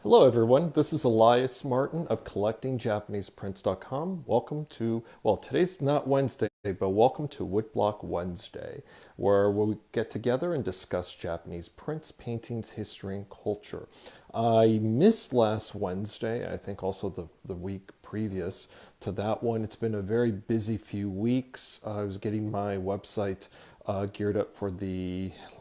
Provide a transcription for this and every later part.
Hello, everyone. This is Elias Martin of CollectingJapanesePrints.com. Welcome to, well, today's not Wednesday, but welcome to Woodblock Wednesday, where we get together and discuss Japanese prints, paintings, history, and culture. I missed last Wednesday, I think also the week previous to that one. It's been a very busy few weeks. I was getting my website geared up for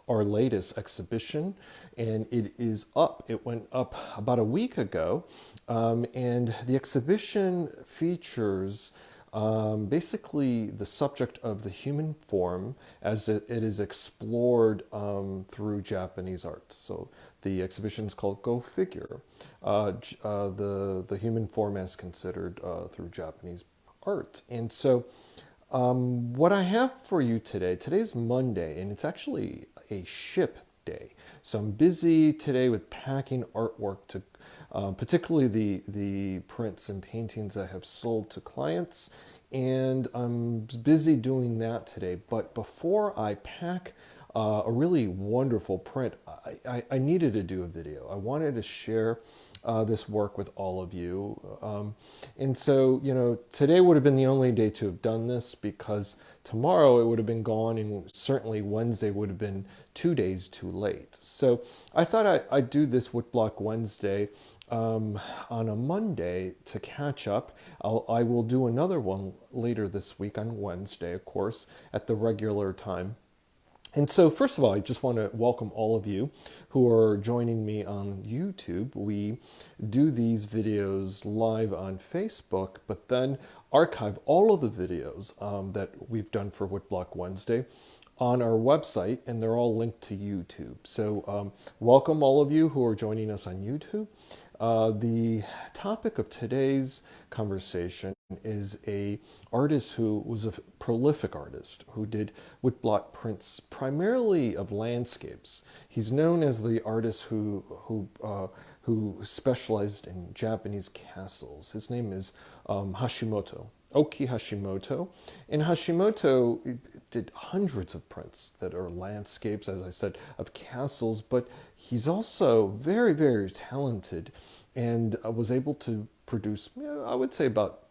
our latest exhibition, and it is up. It went up about a week ago, and the exhibition features basically the subject of the human form as it is explored through Japanese art. So the exhibition is called Go Figure, the human form as considered through Japanese art. And so what I have for you today's Monday, and it's actually a ship day. So I'm busy today with packing artwork to, particularly the prints and paintings I have sold to clients. And I'm busy doing that today. But before I pack a really wonderful print, I needed to do a video. I wanted to share this work with all of you. And so, today would have been the only day to have done this because tomorrow it would have been gone, and certainly Wednesday would have been 2 days too late. So I thought I'd do this Woodblock Wednesday on a Monday to catch up. I will do another one later this week on Wednesday, of course, at the regular time. And so, first of all, I just want to welcome all of you who are joining me on YouTube. We do these videos live on Facebook, but then archive all of the videos that we've done for Woodblock Wednesday on our website, and they're all linked to YouTube. So welcome all of you who are joining us on YouTube. The topic of today's conversation is a artist who was a prolific artist who did woodblock prints primarily of landscapes. He's known as the artist who specialized in Japanese castles. His name is Hashimoto. Okiie Hashimoto. And Hashimoto did hundreds of prints that are landscapes, as I said, of castles, but he's also very, very talented and was able to produce, I would say about,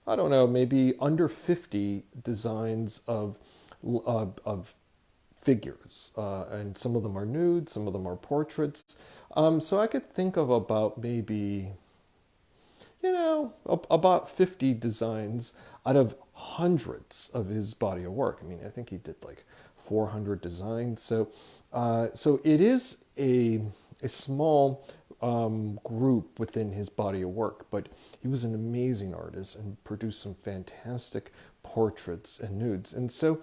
I don't know, maybe under 50 designs of figures. And some of them are nude, some of them are portraits. So I could think of about maybe about 50 designs out of hundreds of his body of work. I mean, I think he did like 400 designs. So it is a small group within his body of work, but he was an amazing artist and produced some fantastic portraits and nudes. And so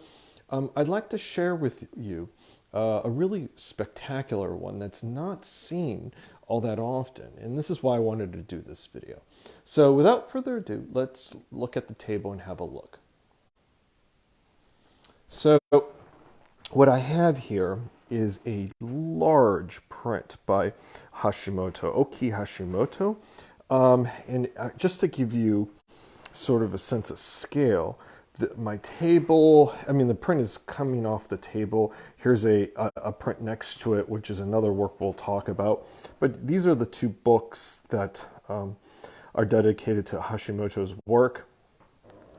I'd like to share with you a really spectacular one that's not seen all that often. And this is why I wanted to do this video. So without further ado, let's look at the table and have a look. So what I have here is a large print by Hashimoto, Okiie Hashimoto. And just to give you sort of a sense of scale, my table, I mean, the print is coming off the table. Here's a print next to it, which is another work we'll talk about. But these are the two books that are dedicated to Hashimoto's work.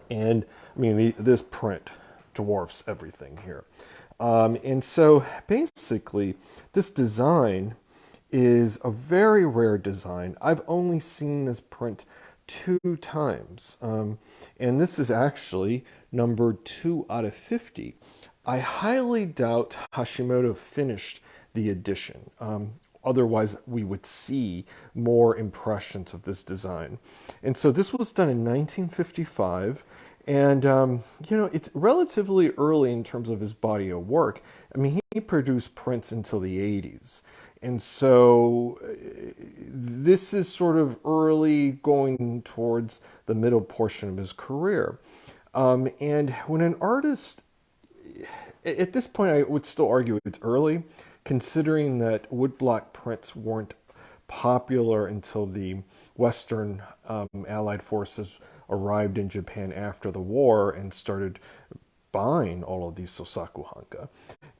And I mean, this print dwarfs everything here. And so basically, this design is a very rare design. I've only seen this print 2 times. And this is actually numbered 2 out of 50. I highly doubt Hashimoto finished the edition. Otherwise, we would see more impressions of this design. And so this was done in 1955. And, it's relatively early in terms of his body of work. I mean, he produced prints until the 80s. And so this is sort of early going towards the middle portion of his career. And when an artist, at this point I would still argue it's early, considering that woodblock prints weren't popular until the Western Allied forces arrived in Japan after the war and started buying all of these Sosaku Hanga.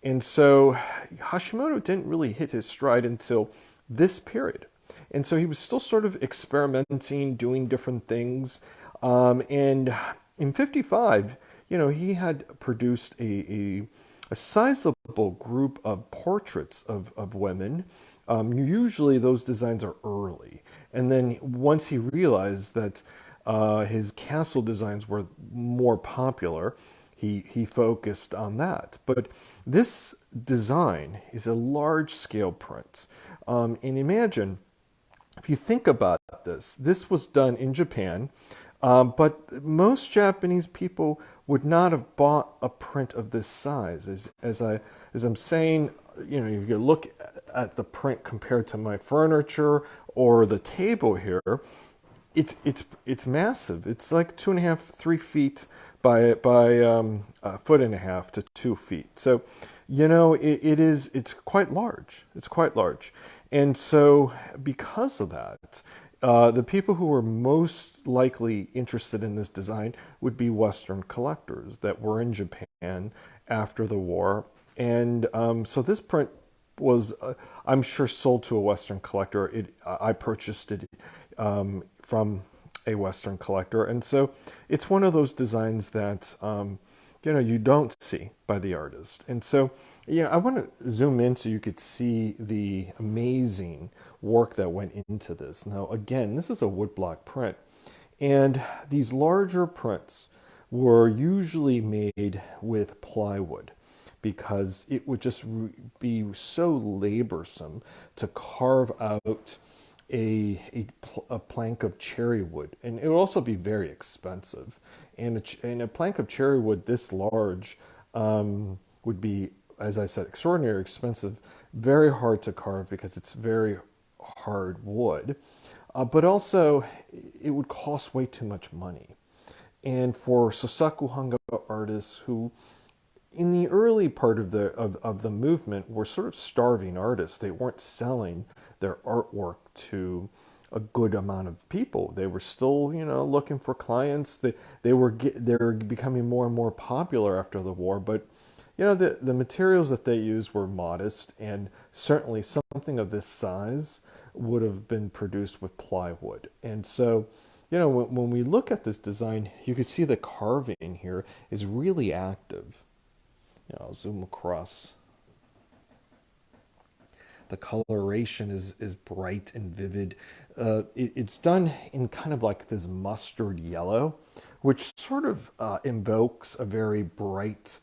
And so Hashimoto didn't really hit his stride until this period. And so he was still sort of experimenting, doing different things. And in 55, he had produced a sizable group of portraits of women. Usually those designs are early. And then once he realized that his castle designs were more popular, he focused on that. But this design is a large scale print. And imagine, if you think about this, this was done in Japan, but most Japanese people would not have bought a print of this size. As I'm saying, you look at the print compared to my furniture or the table here, it's massive. It's like 2.5, 3 feet by a foot and a half to 2 feet. So, it's quite large. It's quite large, and so because of that, the people who were most likely interested in this design would be Western collectors that were in Japan after the war, and so this print was, I'm sure, sold to a Western collector. I purchased it from a Western collector. And so it's one of those designs that, you don't see by the artist. And so, I want to zoom in so you could see the amazing work that went into this. Now, again, this is a woodblock print. And these larger prints were usually made with plywood because it would just be so laborsome to carve out a plank of cherry wood, and it would also be very expensive. And a plank of cherry wood this large would be, as I said, extraordinarily expensive, very hard to carve because it's very hard wood, but also it would cost way too much money. And for Sosaku Hanga artists who, in the early part of the movement, were sort of starving artists. They weren't selling their artwork to a good amount of people. They were still, looking for clients. They were becoming more and more popular after the war, but the materials that they used were modest, and certainly something of this size would have been produced with plywood. And so, when we look at this design, you can see the carving here is really active. I'll zoom across. The coloration is bright and vivid. It's done in kind of like this mustard yellow, which sort of invokes a very bright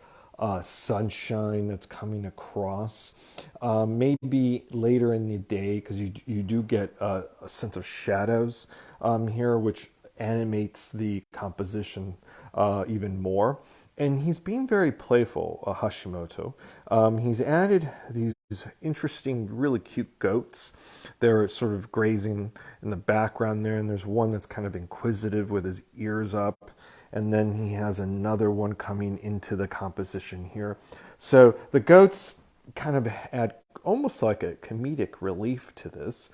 sunshine that's coming across. Maybe later in the day, because you do get a sense of shadows here, which animates the composition even more. And he's being very playful, Hashimoto. He's added these interesting, really cute goats. They're sort of grazing in the background there, and there's one that's kind of inquisitive with his ears up. And then he has another one coming into the composition here. So the goats kind of add almost like a comedic relief to this.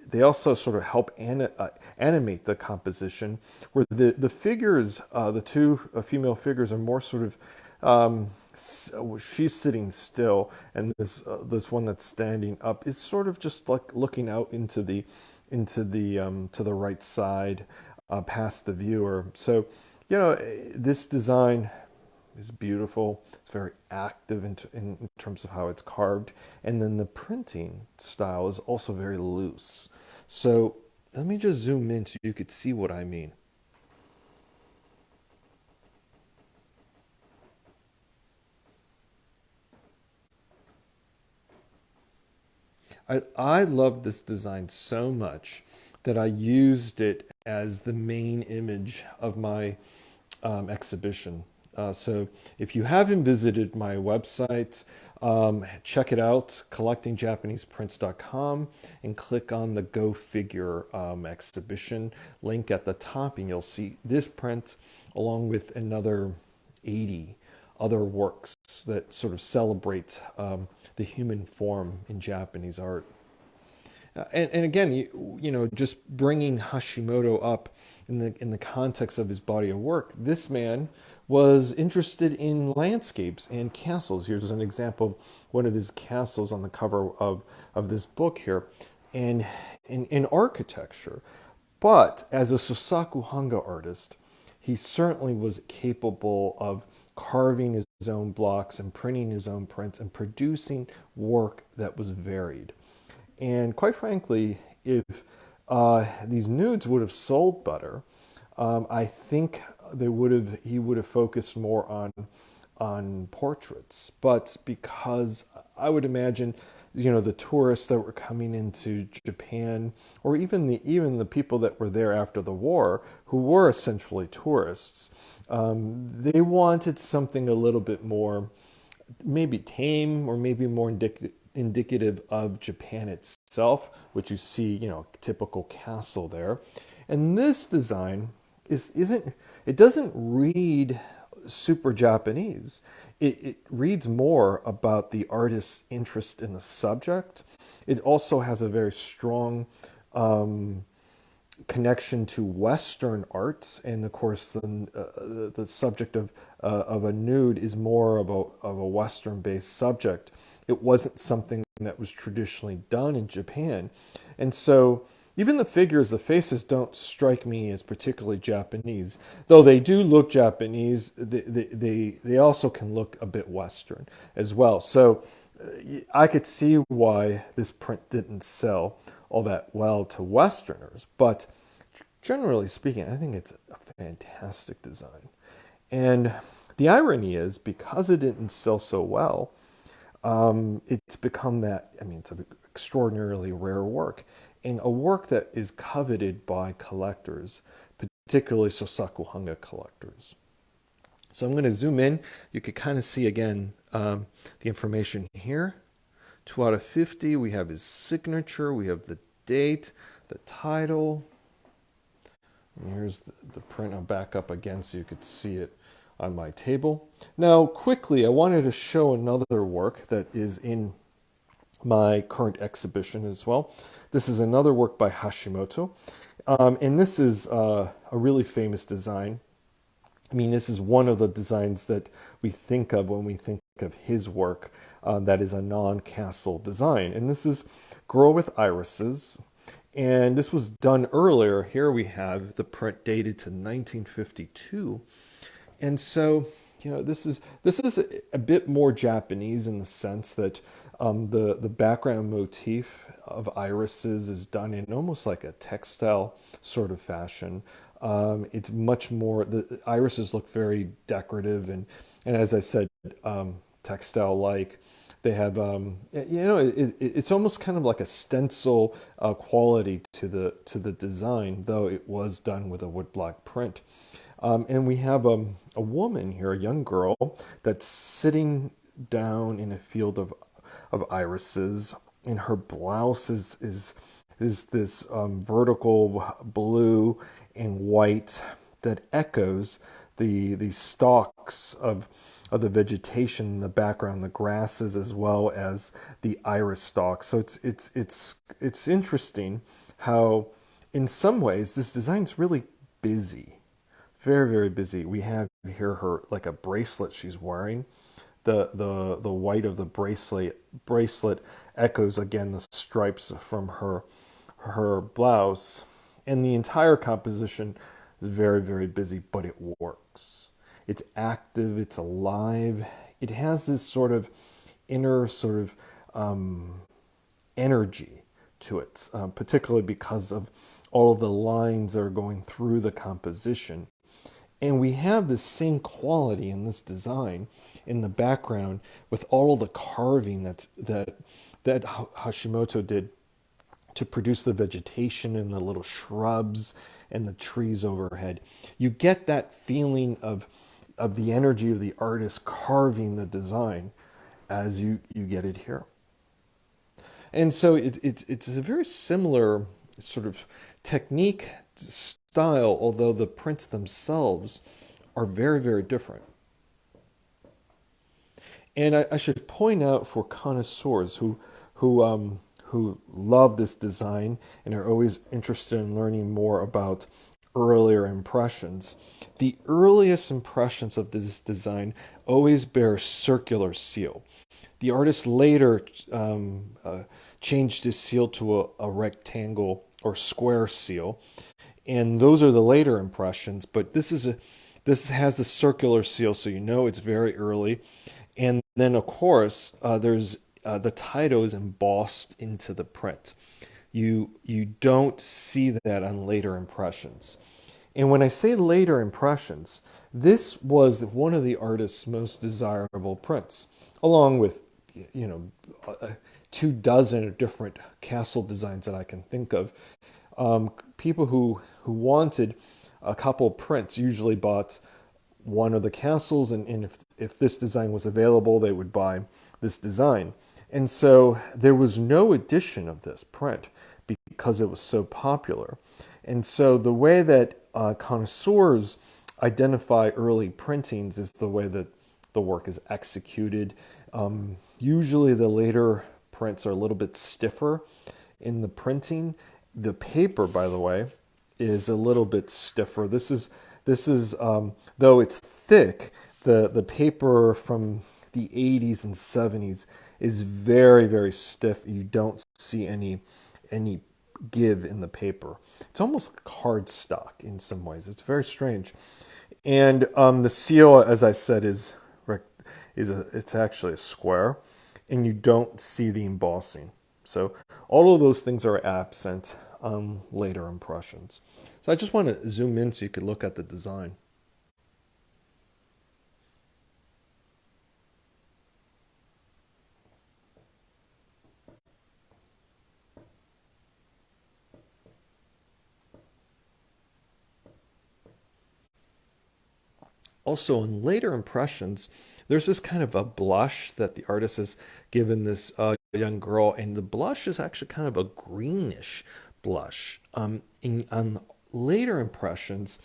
They also sort of help animate the composition, where the figures, the two female figures, are more sort of, she's sitting still, and this one that's standing up is sort of just like looking out into the to the right side, past the viewer. So, this design is beautiful. It's very active in terms of how it's carved. And then the printing style is also very loose. So let me just zoom in so you could see what I mean. I love this design so much that I used it as the main image of my exhibition. So if you haven't visited my website, check it out, collectingjapaneseprints.com, and click on the Go Figure exhibition link at the top, and you'll see this print along with another 80 other works that sort of celebrate the human form in Japanese art. And again, just bringing Hashimoto up in the context of his body of work, this man was interested in landscapes and castles. Here's an example of one of his castles on the cover of this book here. and in architecture. But as a Sosaku Hanga artist, he certainly was capable of carving his own blocks and printing his own prints and producing work that was varied. And quite frankly, if these nudes would have sold better, I think he would have focused more on portraits. But because I would imagine, the tourists that were coming into Japan, or even the people that were there after the war, who were essentially tourists, they wanted something a little bit more, maybe tame, or maybe more indicative of Japan itself, which you see, typical castle there. And this design isn't it doesn't read super Japanese. It reads more about the artist's interest in the subject. It also has a very strong connection to Western art, and of course, the subject of a nude is more of a Western-based subject. It wasn't something that was traditionally done in Japan, and so even the figures, the faces, don't strike me as particularly Japanese. Though they do look Japanese, they also can look a bit Western as well. So I could see why this print didn't sell all that well to Westerners. But generally speaking, I think it's a fantastic design. And the irony is, because it didn't sell so well, it's become it's an extraordinarily rare work, and a work that is coveted by collectors, particularly Sosaku Hanga collectors. So I'm going to zoom in. You can kind of see again the information here. 2 out of 50. We have his signature. We have the date, the title. And here's the print. I'll back up again so you could see it on my table. Now, quickly, I wanted to show another work that is in my current exhibition as well. This is another work by Hashimoto, and this is a really famous design. I mean, this is one of the designs that we think of when we think of his work that is a non-castle design. And this is Girl with Irises, and this was done earlier. Here we have the print dated to 1952. And so, this is a bit more Japanese in the sense that the background motif of irises is done in almost like a textile sort of fashion. It's much more, the irises look very decorative and as I said, textile-like. They have, it's almost kind of like a stencil quality to the design, though it was done with a woodblock print. And we have a woman here, a young girl, that's sitting down in a field of irises, and her blouse is this vertical blue and white that echoes the stalks of the vegetation in the background, the grasses as well as the iris stalks. So it's interesting how, in some ways, this design's really busy. Very, very busy. We have here her like a bracelet she's wearing. The white of the bracelet echoes again the stripes from her blouse, and the entire composition is very, very busy, but it works. It's active. It's alive. It has this sort of inner energy to it, particularly because of all of the lines that are going through the composition. And we have the same quality in this design in the background with all of the carving that Hashimoto did to produce the vegetation and the little shrubs and the trees overhead. You get that feeling of the energy of the artist carving the design as you get it here. And so it's a very similar sort of technique, style, although the prints themselves are very, very different. And I should point out for connoisseurs who love this design and are always interested in learning more about earlier impressions. The earliest impressions of this design always bear a circular seal. The artist later changed his seal to a rectangle or square seal. And those are the later impressions, but this has the circular seal, so you know it's very early. And then, of course, there's the Taito is embossed into the print. You don't see that on later impressions. And when I say later impressions, this was one of the artist's most desirable prints, along with, you know, 2 dozen different castle designs that I can think of. People who wanted a couple prints usually bought one of the castles, and if this design was available, they would buy this design. And so there was no edition of this print because it was so popular. And so the way that connoisseurs identify early printings is the way that the work is executed. Usually the later prints are a little bit stiffer in the printing. The paper, by the way, is a little bit stiffer. This is though it's thick, the paper from the 80s and 70s is very, very stiff. You don't see any give in the paper. It's almost cardstock in some ways. It's very strange. And the seal, as I said, it's actually a square, and you don't see the embossing. So all of those things are absent on later impressions. So I just want to zoom in so you could look at the design. Also, in later impressions, there's this kind of a blush that the artist has given this young girl, and the blush is actually kind of a greenish blush. On later impressions,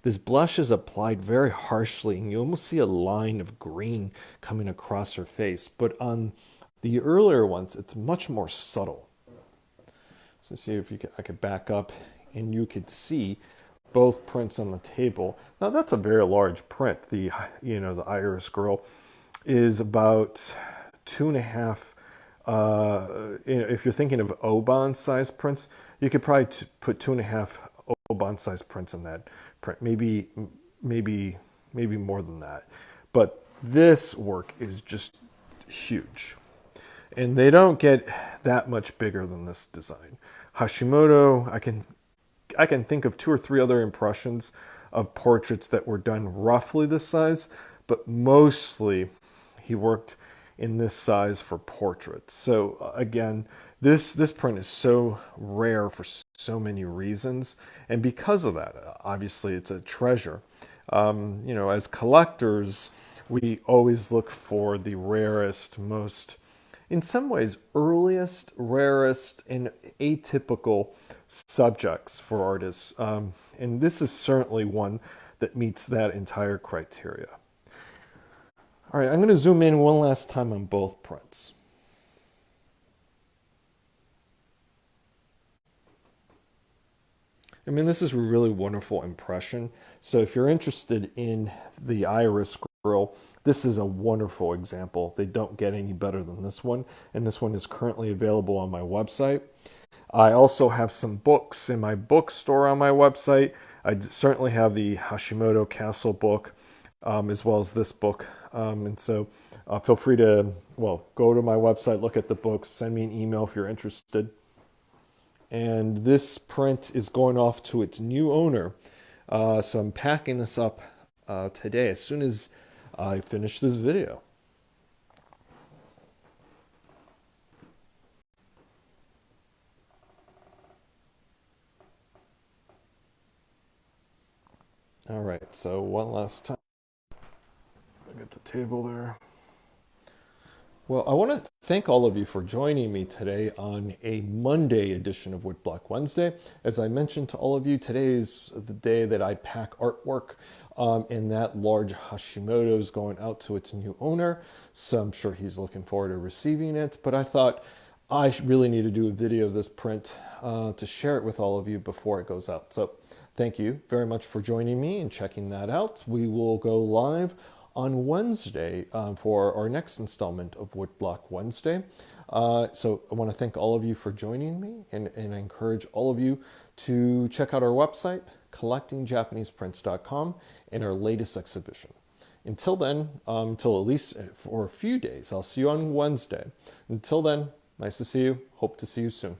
this blush is applied very harshly, and you almost see a line of green coming across her face. But on the earlier ones, it's much more subtle. So see if I could back up, and you could see both prints on the table. Now that's a very large print. The Iris Girl is about 2.5. If you're thinking of Oban size prints, you could probably put 2.5 Oban size prints in that print. Maybe more than that. But this work is just huge, and they don't get that much bigger than this design. Hashimoto, I can think of 2 or 3 other impressions of portraits that were done roughly this size, but mostly he worked in this size for portraits. So again, this print is so rare for so many reasons, and because of that, obviously it's a treasure. As collectors, we always look for the rarest, most, in some ways, earliest, rarest, and atypical subjects for artists. And this is certainly one that meets that entire criteria. All right, I'm going to zoom in one last time on both prints. I mean, this is a really wonderful impression. So if you're interested in the Iris Girl, this is a wonderful example. They don't get any better than this one, and this one is currently available on my website. I also have some books in my bookstore on my website. I certainly have the Hashimoto Castle book, as well as this book. And so feel free to, go to my website, look at the books, send me an email if you're interested. And this print is going off to its new owner. So I'm packing this up today as soon as I finish this video. All right, so one last time. I got the table there. Well, I want to thank all of you for joining me today on a Monday edition of Woodblock Wednesday. As I mentioned to all of you, today is the day that I pack artwork, and that large Hashimoto is going out to its new owner. So I'm sure he's looking forward to receiving it. But I thought I really need to do a video of this print to share it with all of you before it goes out. So thank you very much for joining me and checking that out. We will go live on Wednesday for our next installment of Woodblock Wednesday. So I want to thank all of you for joining me, and I encourage all of you to check out our website, collectingjapaneseprints.com, and our latest exhibition. Until then, until at least for a few days, I'll see you on Wednesday. Until then, nice to see you. Hope to see you soon.